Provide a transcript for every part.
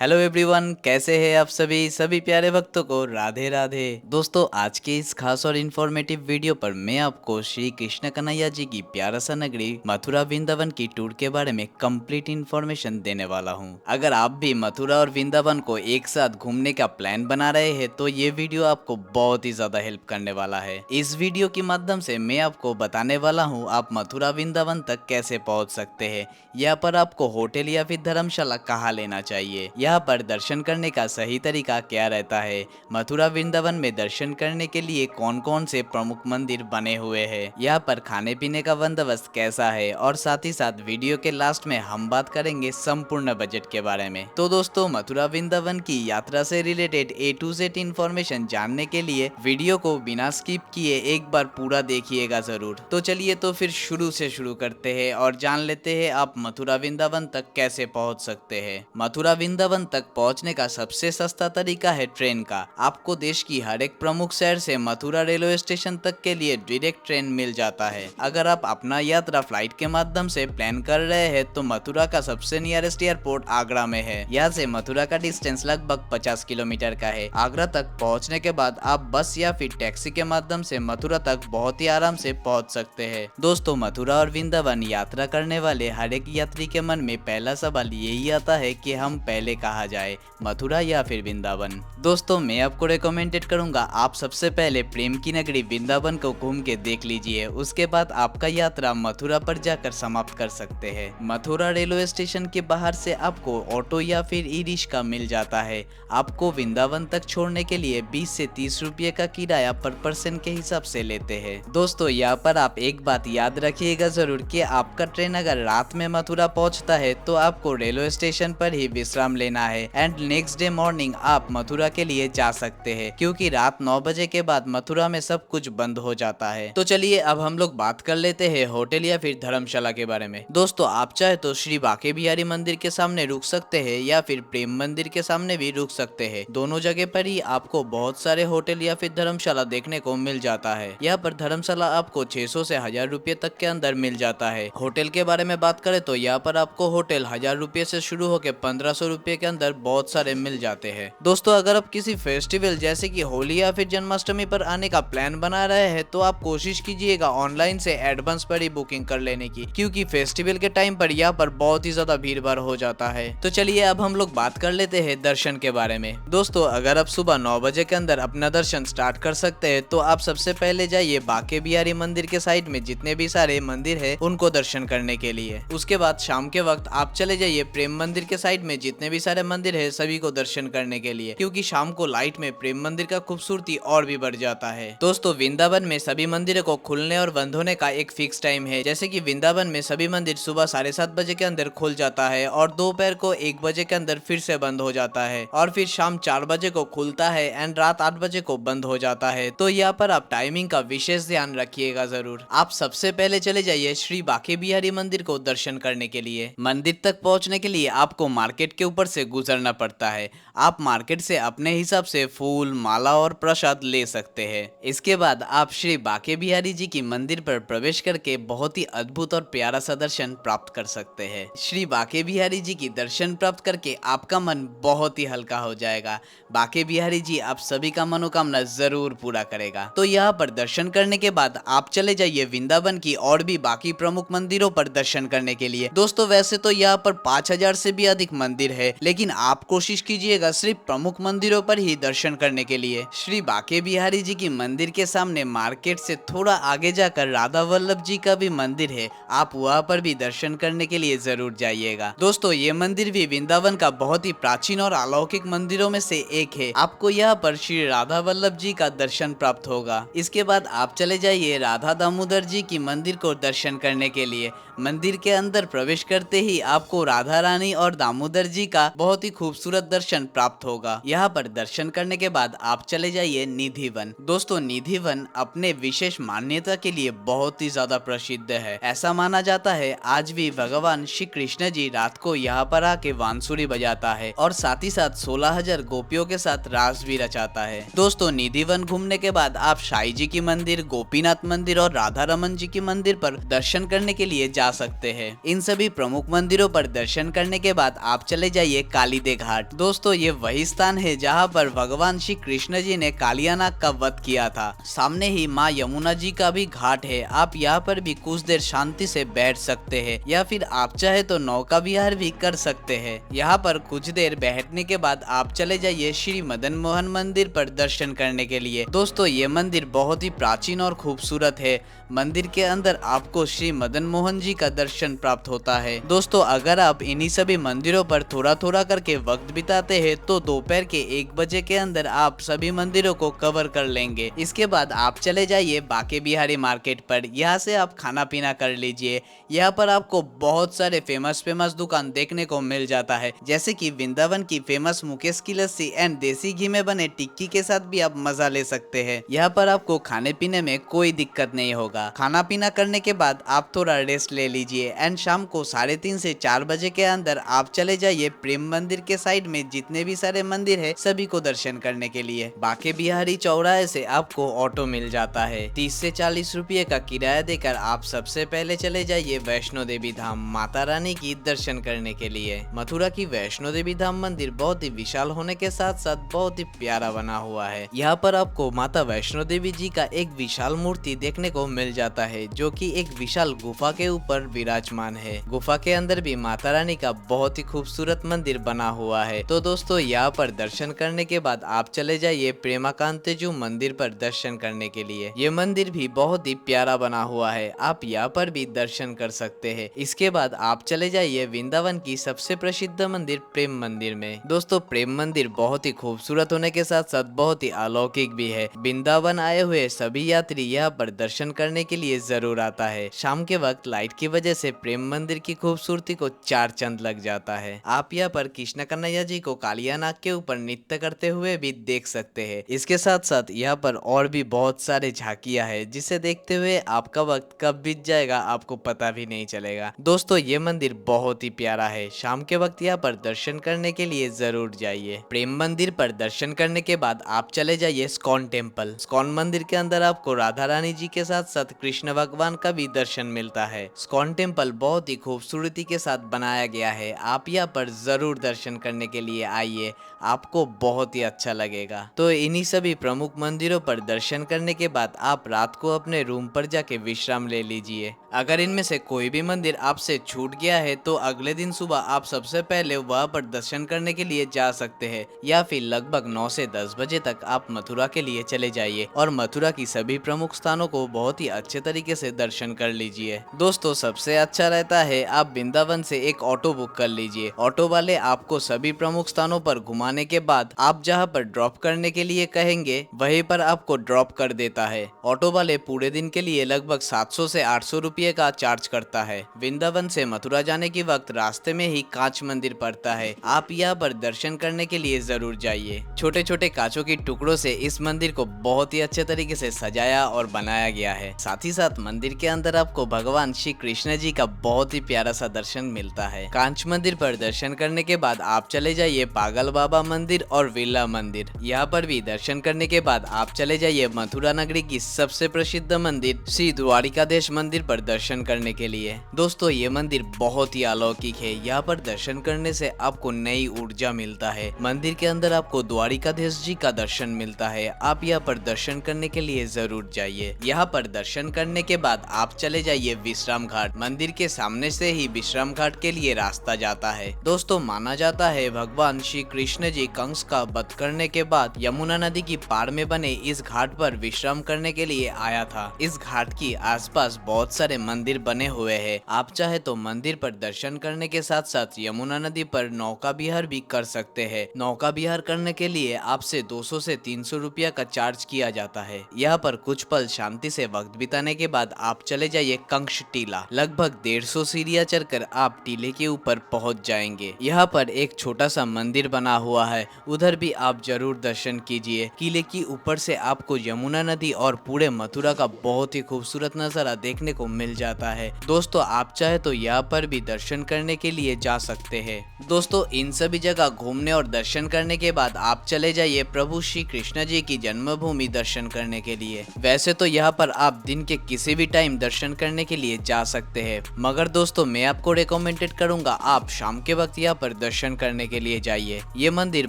Hello everyone, कैसे हैं आप सभी प्यारे भक्तों को राधे राधे। दोस्तों, आज के इस खास और इन्फॉर्मेटिव वीडियो पर मैं आपको श्री कृष्ण कन्हैया जी की प्यारा सा नगरी मथुरा वृंदावन की टूर के बारे में कंप्लीट इन्फॉर्मेशन देने वाला हूं। अगर आप भी मथुरा और वृंदावन को एक साथ घूमने का प्लान बना रहे हैं तो ये वीडियो आपको बहुत ही ज्यादा हेल्प करने वाला है। इस वीडियो के माध्यम से मैं आपको बताने वाला हूँ आप मथुरा वृंदावन तक कैसे पहुँच सकते हैं, यहाँ पर आपको होटल या फिर धर्मशाला कहाँ लेना चाहिए, यहाँ पर दर्शन करने का सही तरीका क्या रहता है, मथुरा वृंदावन में दर्शन करने के लिए कौन कौन से प्रमुख मंदिर बने हुए हैं, यहाँ पर खाने पीने का बंदोबस्त कैसा है, और साथ ही साथ वीडियो के लास्ट में हम बात करेंगे संपूर्ण बजट के बारे में। तो दोस्तों, मथुरा वृंदावन की यात्रा से related A to Z information जानने के लिए वीडियो को बिना स्किप किए एक बार पूरा देखिएगा जरूर। तो चलिए तो फिर शुरू से शुरू करते हैं और जान लेते हैं आप मथुरा वृंदावन तक कैसे पहुंच सकते हैं। मथुरा वृंदावन तक पहुंचने का सबसे सस्ता तरीका है ट्रेन का। आपको देश की हर एक प्रमुख शहर से मथुरा रेलवे स्टेशन तक के लिए डायरेक्ट ट्रेन मिल जाता है। अगर आप अपना यात्रा फ्लाइट के माध्यम से प्लान कर रहे हैं तो मथुरा का सबसे नियरेस्ट एयरपोर्ट आगरा में है। यहाँ से मथुरा का डिस्टेंस लगभग 50 किलोमीटर का है। आगरा तक पहुँचने के बाद आप बस या फिर टैक्सी के माध्यम से मथुरा तक बहुत ही आराम से पहुँच सकते हैं। दोस्तों, मथुरा और वृंदावन यात्रा करने वाले हर एक यात्री के मन में पहला सवाल यही आता है कि हम पहले कहाँ जाए, मथुरा या फिर वृंदावन। दोस्तों, मैं आपको रिकमेंडेड करूंगा आप सबसे पहले प्रेम की नगरी वृंदावन को घूम के देख लीजिए, उसके बाद आपका यात्रा मथुरा पर जाकर समाप्त कर सकते हैं। मथुरा रेलवे स्टेशन के बाहर से आपको ऑटो या फिर ई रिक्शा मिल जाता है। आपको वृंदावन तक छोड़ने के लिए 20 से 30 रुपये का किराया पर पर्सन के हिसाब से लेते हैं। दोस्तों, यहाँ पर आप एक बात याद रखिएगा जरूर कि आपका ट्रेन अगर रात में मथुरा पहुँचता है तो आपको रेलवे स्टेशन पर ही विश्राम लेना है एंड नेक्स्ट डे मॉर्निंग आप मथुरा के लिए जा सकते हैं, क्योंकि रात 9 बजे के बाद मथुरा में सब कुछ बंद हो जाता है। तो चलिए अब हम लोग बात कर लेते हैं होटल या फिर धर्मशाला के बारे में। दोस्तों, आप चाहे तो श्री बांके बिहारी मंदिर के सामने रुक सकते हैं या फिर प्रेम मंदिर के सामने भी रुक सकते हैं। दोनों जगह पर ही आपको बहुत सारे होटल या फिर धर्मशाला देखने को मिल जाता है। यहाँ पर धर्मशाला आपको 600 से 1000 रुपये तक के अंदर मिल जाता है। होटल के बारे में बात करें तो यहाँ पर आपको होटल 1000 रुपये से शुरू होकर 1500 रुपये के अंदर बहुत सारे मिल जाते हैं। दोस्तों, अगर आप किसी फेस्टिवल जैसे कि होली या फिर जन्माष्टमी पर आने का प्लान बना रहे हैं तो आप कोशिश कीजिएगा ऑनलाइन से एडवांस पर ही बुकिंग कर लेने की, क्योंकि फेस्टिवल के टाइम पर यहाँ पर बहुत ही ज्यादा भीड़ भाड़ हो जाता है। तो चलिए अब हम लोग बात कर लेते हैं दर्शन के बारे में। दोस्तों, अगर आप सुबह 9 बजे के अंदर अपना दर्शन स्टार्ट कर सकते हैं तो आप सबसे पहले जाइए बांके बिहारी मंदिर के साइड में जितने भी सारे मंदिर है उनको दर्शन करने के लिए। उसके बाद शाम के वक्त आप चले जाइए प्रेम मंदिर के साइड में जितने भी सारे मंदिर है सभी को दर्शन करने के लिए, क्योंकि शाम को लाइट में प्रेम मंदिर का खूबसूरती और भी बढ़ जाता है। दोस्तों, वृंदावन में सभी मंदिरों को खुलने और बंद होने का एक फिक्स टाइम है। जैसे कि वृंदावन में सभी मंदिर सुबह 7:30 बजे के अंदर खुल जाता है और दोपहर को 1 बजे के अंदर फिर से बंद हो जाता है, और फिर शाम 4 बजे को खुलता है एंड रात 8 बजे को बंद हो जाता है। तो यहाँ पर आप टाइमिंग का विशेष ध्यान रखिएगा जरूर। आप सबसे पहले चले जाइए श्री बांके बिहारी मंदिर को दर्शन करने के लिए। मंदिर तक पहुँचने के लिए आपको मार्केट के ऊपर से गुजरना पड़ता है। आप मार्केट से अपने हिसाब से फूल, माला और प्रसाद ले सकते हैं। इसके बाद आप श्री बांके बिहारी जी की मंदिर पर प्रवेश करके बहुत ही अद्भुत और प्यारा सा दर्शन प्राप्त कर सकते हैं। श्री बांके बिहारी जी की दर्शन प्राप्त करके आपका मन बहुत ही हल्का हो जाएगा। बांके बिहारी जी आप सभी का मनोकामना जरूर पूरा करेगा। तो यहाँ पर दर्शन करने के बाद आप चले जाइए वृंदावन की और भी बाकी प्रमुख मंदिरों पर दर्शन करने के लिए। दोस्तों, वैसे तो यहाँ पर 5000 से भी अधिक मंदिर है, लेकिन आप कोशिश कीजिएगा सिर्फ प्रमुख मंदिरों पर ही दर्शन करने के लिए। श्री बांके बिहारी जी की मंदिर के सामने मार्केट से थोड़ा आगे जाकर राधा वल्लभ जी का भी मंदिर है, आप वहाँ पर भी दर्शन करने के लिए जरूर जाइएगा। दोस्तों, ये मंदिर भी वृंदावन का बहुत ही प्राचीन और अलौकिक मंदिरों में से एक है। आपको यहाँ पर श्री राधा वल्लभ जी का दर्शन प्राप्त होगा। इसके बाद आप चले जाइए राधा दामोदर जी की मंदिर को दर्शन करने के लिए। मंदिर के अंदर प्रवेश करते ही आपको राधा रानी और दामोदर जी का बहुत ही खूबसूरत दर्शन प्राप्त होगा। यहाँ पर दर्शन करने के बाद आप चले जाइए निधि वन। दोस्तों, निधि वन अपने विशेष मान्यता के लिए बहुत ही ज्यादा प्रसिद्ध है। ऐसा माना जाता है आज भी भगवान श्री कृष्ण जी रात को यहाँ पर आके बांसुरी बजाता है और साथ ही साथ 16,000 गोपियों के साथ रास भी रचाता है। दोस्तों, निधि वन घूमने के बाद आप साई जी की मंदिर, गोपीनाथ मंदिर और राधा रमन जी की मंदिर पर दर्शन करने के लिए जा जा सकते हैं। इन सभी प्रमुख मंदिरों पर दर्शन करने के बाद आप चले जाइए कालीदे घाट। दोस्तों ये वही स्थान है जहाँ पर भगवान श्री कृष्ण जी ने कालियानाग का वध किया था। सामने ही माँ यमुना जी का भी घाट है। आप यहाँ पर भी कुछ देर शांति से बैठ सकते हैं या फिर आप चाहे तो नौका विहार भी कर सकते हैं। यहाँ पर कुछ देर बैठने के बाद आप चले जाइए श्री मदन मोहन मंदिर पर दर्शन करने के लिए। दोस्तों ये मंदिर बहुत ही प्राचीन और खूबसूरत है। मंदिर के अंदर आपको श्री मदन मोहन जी का दर्शन प्राप्त होता है। दोस्तों अगर आप इन्हीं सभी मंदिरों पर थोड़ा थोड़ा करके वक्त बिताते हैं तो दोपहर के 1 बजे के अंदर आप सभी मंदिरों को कवर कर लेंगे। इसके बाद आप चले जाइए बाके बिहारी मार्केट पर। यहाँ से आप खाना पीना कर लीजिए। यहाँ पर आपको बहुत सारे फेमस दुकान देखने को मिल जाता है, जैसे कि वृंदावन की फेमस मुकेश की लस्सी एंड देसी घी में बने टिक्की के साथ भी आप मजा ले सकते हैं। यहाँ पर आपको खाने पीने में कोई दिक्कत नहीं होगा। खाना पीना करने के बाद आप थोड़ा रेस्ट ले लीजिए एंड शाम को 3:30 से 4 बजे के अंदर आप चले जाइए प्रेम मंदिर के साइड में जितने भी सारे मंदिर है सभी को दर्शन करने के लिए। बाके बिहारी चौराहे से आपको ऑटो मिल जाता है। 30 से 40 रुपये का किराया देकर आप सबसे पहले चले जाइए वैष्णो देवी धाम माता रानी की दर्शन करने के लिए। मथुरा की वैष्णो देवी धाम मंदिर बहुत ही विशाल होने के साथ साथ बहुत ही प्यारा बना हुआ है। यहाँ पर आपको माता वैष्णो देवी जी का एक विशाल मूर्ति देखने को मिल जाता है जो कि एक विशाल गुफा के ऊपर विराजमान है। गुफा के अंदर भी माता रानी का बहुत ही खूबसूरत मंदिर बना हुआ है। तो दोस्तों यहाँ पर दर्शन करने के बाद आप चले जाइए प्रेमाकांतेजू मंदिर पर दर्शन करने के लिए। ये मंदिर भी बहुत ही प्यारा बना हुआ है। आप यहाँ पर भी दर्शन कर सकते हैं। इसके बाद आप चले जाइए वृंदावन की सबसे प्रसिद्ध मंदिर प्रेम मंदिर में। दोस्तों प्रेम मंदिर बहुत ही खूबसूरत होने के साथ साथ बहुत ही अलौकिक भी है। वृंदावन आए हुए सभी यात्री यहाँ पर दर्शन करने के लिए जरूर आता है। शाम के वक्त लाइट की वजह से प्रेम मंदिर की खूबसूरती को 4 चांद लग जाता है। आप यहाँ पर कृष्ण कन्हैया जी को कालियानाग के ऊपर नृत्य करते हुए भी देख सकते हैं। इसके साथ साथ यहाँ पर और भी बहुत सारे झांकियां है जिसे देखते हुए आपका वक्त कब बीत जाएगा आपको पता भी नहीं चलेगा। दोस्तों ये मंदिर बहुत ही प्यारा है। शाम के वक्त यहाँ पर दर्शन करने के लिए जरूर जाइए। प्रेम मंदिर पर दर्शन करने के बाद आप चले जाइए स्कॉन टेम्पल। स्कॉन मंदिर के अंदर आपको राधा रानी जी के साथ साथ कृष्ण भगवान का भी दर्शन मिलता है। स्कॉन टेम्पल बहुत ही खूबसूरती के साथ बनाया गया है। आप यहाँ पर जरूर दर्शन करने के लिए आइए, आपको बहुत ही अच्छा लगेगा। तो इन्हीं सभी प्रमुख मंदिरों पर दर्शन करने के बाद आप रात को अपने रूम पर जाके विश्राम ले लीजिए। अगर इनमें से कोई भी मंदिर आपसे छूट गया है तो अगले दिन सुबह आप सबसे पहले वहां पर दर्शन करने के लिए जा सकते हैं या फिर लगभग 9 से 10 बजे तक आप मथुरा के लिए चले जाइए और मथुरा की सभी प्रमुख स्थानों को बहुत ही अच्छे तरीके से दर्शन कर लीजिए। दोस्तों सबसे अच्छा रहता है आप वृंदावन से एक ऑटो बुक कर लीजिए। ऑटो वाले आपको सभी प्रमुख स्थानों पर घुमाने के बाद आप जहां पर ड्रॉप करने के लिए कहेंगे वहीं पर आपको ड्रॉप कर देता है। ऑटो वाले पूरे दिन के लिए लगभग 700 से 800 रुपये का चार्ज करता है। वृंदावन से मथुरा जाने के वक्त रास्ते में ही कांच मंदिर पड़ता है। आप यहाँ पर दर्शन करने के लिए जरूर जाइए। छोटे छोटे कांचों के टुकड़ों से इस मंदिर को बहुत ही अच्छे तरीके से सजाया और बनाया गया है। साथ ही साथ मंदिर के अंदर आपको भगवान श्री कृष्ण जी का बहुत ही प्यारा सा दर्शन मिलता है। कांच मंदिर पर दर्शन करने के बाद आप चले जाइए पागल बाबा मंदिर और विरला मंदिर। यहाँ पर भी दर्शन करने के बाद आप चले जाइए मथुरा नगरी की सबसे प्रसिद्ध मंदिर श्री द्वारिकाधीश मंदिर पर दर्शन करने के लिए। दोस्तों ये मंदिर बहुत ही अलौकिक है। यहाँ पर दर्शन करने से आपको नई ऊर्जा मिलता है। मंदिर के अंदर आपको द्वारिकाधीश जी का दर्शन मिलता है। आप यहाँ पर दर्शन करने के लिए जरूर जाइए। यहाँ पर दर्शन करने के बाद आप चले जाइए विश्राम घाट। मंदिर के सामने से ही विश्राम घाट के लिए रास्ता जाता है। दोस्तों माना जाता है भगवान श्री कृष्ण जी कंस का वध करने के बाद यमुना नदी की पार में बने इस घाट पर विश्राम करने के लिए आया था। इस घाट की आसपास बहुत सारे मंदिर बने हुए हैं। आप चाहे तो मंदिर पर दर्शन करने के साथ साथ यमुना नदी पर नौका विहार भी कर सकते हैं। नौका विहार करने के लिए आपसे 200 से 300 रुपया का चार्ज किया जाता है। यहाँ पर कुछ पल शांति से वक्त बिताने के बाद आप चले जाइए कंक्ष टीला। लगभग 150 सीढ़ियां चढ़कर आप टीले के ऊपर पहुंच जाएंगे। यहाँ पर एक छोटा सा मंदिर बना हुआ है, उधर भी आप जरूर दर्शन कीजिए। किले की ऊपर से आपको यमुना नदी और पूरे मथुरा का बहुत ही खूबसूरत नजारा देखने को मिल मिल जाता है। दोस्तों आप चाहे तो यहाँ पर भी दर्शन करने के लिए जा सकते हैं। दोस्तों इन सभी जगह घूमने और दर्शन करने के बाद आप चले जाइए प्रभु श्री कृष्ण जी की जन्मभूमि दर्शन करने के लिए। वैसे तो यहाँ पर आप दिन के किसी भी टाइम दर्शन करने के लिए जा सकते हैं, मगर दोस्तों मैं आपको रिकमेंडेड करूंगा आप शाम के वक्त यहाँ पर दर्शन करने के लिए जाइए। ये मंदिर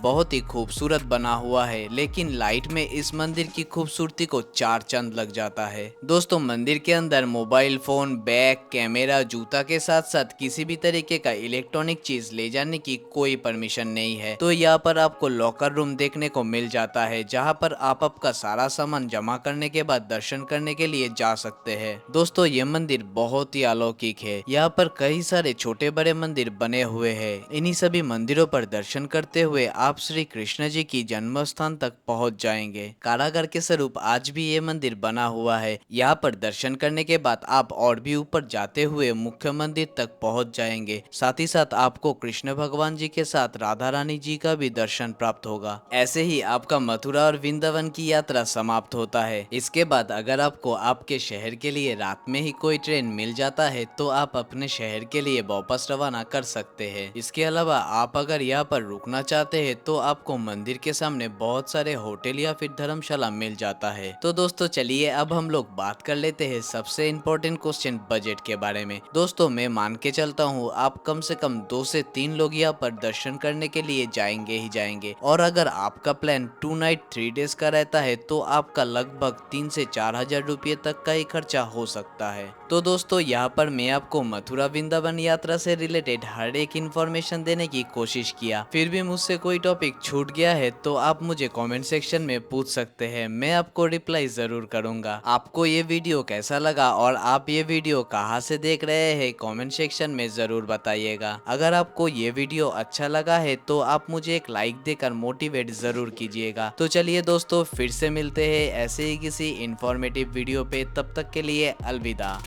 बहुत ही खूबसूरत बना हुआ है, लेकिन लाइट में इस मंदिर की खूबसूरती को चार चांद लग जाता है। दोस्तों मंदिर के अंदर मोबाइल फोन, बैग, कैमरा, जूता के साथ साथ किसी भी तरीके का इलेक्ट्रॉनिक चीज ले जाने की कोई परमिशन नहीं है। तो यहाँ पर आपको लॉकर रूम देखने को मिल जाता है, जहाँ पर आप आपका सारा सामान जमा करने के बाद दर्शन करने के लिए जा सकते हैं। दोस्तों ये मंदिर बहुत ही अलौकिक है। यहाँ पर कई सारे छोटे बड़े मंदिर बने हुए हैं। इन्हीं सभी मंदिरों पर दर्शन करते हुए आप श्री कृष्ण जी की जन्म स्थान तक पहुँच जाएंगे। कारागार के स्वरूप आज भी ये मंदिर बना हुआ है। यहाँ पर दर्शन करने के बाद आप और भी ऊपर जाते हुए मुख्य मंदिर तक पहुँच जाएंगे। साथ ही साथ आपको कृष्ण भगवान जी के साथ राधा रानी जी का भी दर्शन प्राप्त होगा। ऐसे ही आपका मथुरा और वृंदावन की यात्रा समाप्त होता है। इसके बाद अगर आपको आपके शहर के लिए रात में ही कोई ट्रेन मिल जाता है तो आप अपने शहर के लिए वापस रवाना कर सकते हैं। इसके अलावा आप अगर यहाँ पर रुकना चाहते हैं तो आपको मंदिर के सामने बहुत सारे होटल या फिर धर्मशाला मिल जाता है। तो दोस्तों चलिए अब हम लोग बात कर लेते हैं सबसे इम्पोर्टेंट क्वेश्चन बजट के बारे में। दोस्तों मैं मान के चलता हूँ आप कम से कम 2 से 3 लोग यहाँ पर दर्शन करने के लिए जाएंगे ही जाएंगे, और अगर आपका प्लान 2 नाइट 3 डेज का रहता है तो आपका लगभग 3 से 4 हजार रुपये तक का ही खर्चा हो सकता है। तो दोस्तों यहाँ पर मैं आपको मथुरा वृंदावन यात्रा से रिलेटेड हर एक इन्फॉर्मेशन देने की कोशिश किया। फिर भी मुझसे कोई टॉपिक छूट गया है तो आप मुझे कमेंट सेक्शन में पूछ सकते हैं, मैं आपको रिप्लाई जरूर करूंगा। आपको ये वीडियो कैसा लगा और आप ये वीडियो कहाँ से देख रहे हैं कमेंट सेक्शन में जरूर बताइएगा। अगर आपको ये वीडियो अच्छा लगा है तो आप मुझे एक लाइक देकर मोटिवेट जरूर कीजिएगा। तो चलिए दोस्तों फिर से मिलते हैं ऐसे ही किसी इंफॉर्मेटिव वीडियो पे, तब तक के लिए अलविदा।